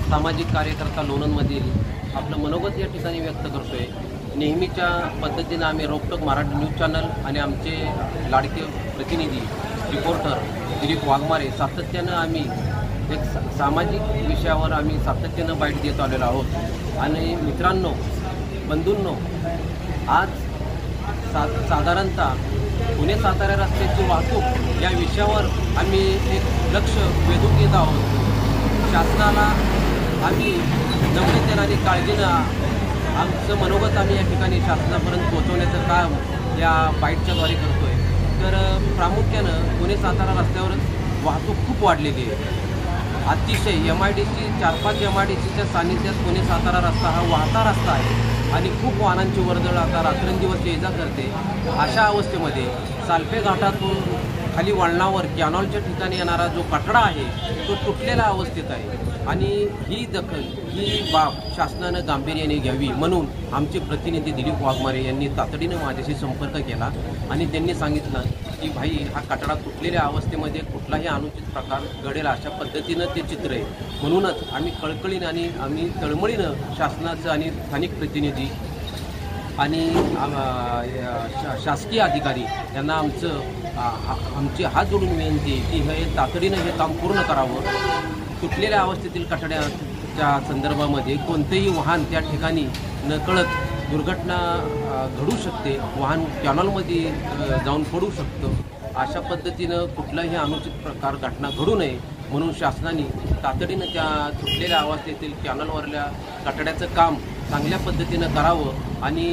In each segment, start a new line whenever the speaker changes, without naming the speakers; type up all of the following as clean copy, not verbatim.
सामाजिक कार्यकर्ता लोणंदमधील आपलं मनोगत या ठिकाणी व्यक्त करतोय। नेहमीच्या पद्धतीनं आम्ही रोकटोक मराठी न्यूज चॅनल आणि आमचे लाडके प्रतिनिधी रिपोर्टर दिलीप वाघमारे सातत्यानं आम्ही एक सामाजिक विषयावर आम्ही सातत्यानं बाईट देत आलेलो आहोत। आणि मित्रांनो, बंधूंनो, आज साधारणतः पुणे सातारा रस्त्याची वाहतूक या विषयावर आम्ही एक लक्ष वेधून घेत आहोत। शासनाला आम्ही नम्रतेने आणि काळजीनं आमचं मनोगत आम्ही या ठिकाणी शासनापर्यंत पोहोचवण्याचं काम या बाईटच्याद्वारे करतोय। तर प्रामुख्यानं पुणे सातारा रस्त्यावर वाहतूक खूप वाढलेली आहे। अतिशय MIDC 4-5 MIDCच्या सानिध्यात पुणे सातारा रस्ता हा वाहता रस्ता आहे आणि खूप वाहनांची वर्दळ आता रात्रंदिवस ये जा करते। अशा अवस्थेमध्ये सालपे घाटातून खाली वळणावर कॅनॉलच्या ठिकाणी येणारा जो कठडा आहे तो तुटलेल्या अवस्थेत आहे आणि ही दखल, ही बाब शासनानं गांभीर्याने घ्यावी म्हणून आमचे प्रतिनिधी दिलीप वाघमारे यांनी तातडीनं माझ्याशी संपर्क केला आणि त्यांनी सांगितलं की भाई, हा कठडा तुटलेल्या अवस्थेमध्ये कुठलाही अनुचित प्रकार घडेल अशा पद्धतीनं ते चित्र आहे। म्हणूनच आम्ही कळकळीनं आणि आम्ही तळमळीनं शासनाचं आणि स्थानिक प्रतिनिधी आणि शासकीय अधिकारी यांना आमची हात जोडून विनंती आहे की हे तातडीनं हे काम पूर्ण करावं। तुटलेल्या अवस्थेतील कठड्याच्या संदर्भामध्ये कोणतेही वाहन त्या ठिकाणी नकळत दुर्घटना घडू शकते, वाहन कॅनॉलमध्ये जाऊन पडू शकतं। अशा पद्धतीनं कुठलाही अनुचित प्रकार घटना घडू नये म्हणून शासनाने तातडीनं त्या तुटलेल्या अवस्थेतील कॅनॉलवरल्या कठड्याचं काम चांगल्या पद्धतीनं करावं आणि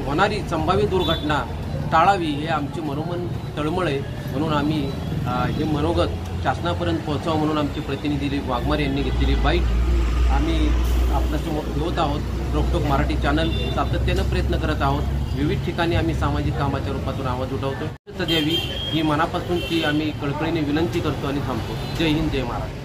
होणारी संभाव्य दुर्घटना टाळावी हे आमची मनोमन तळमळ आहे। म्हणून आम्ही हे मनोगत शासनापर्यंत पोहोचावं म्हणून आमचे प्रतिनिधी वाघमारे यांनी घेतलेली बाईट आम्ही आपल्यासमोर ठेवत आहोत। रोकटोक मराठी चॅनल सातत्यानं प्रयत्न करत आहोत। विविध ठिकाणी आम्ही सामाजिक कामाच्या रूपातून आवाज उठवतो। द्यावी ही मनापासूनची आम्ही कळकळीने विनंती करतो आणि थांबतो। जय हिंद, जय महाराष्ट्र।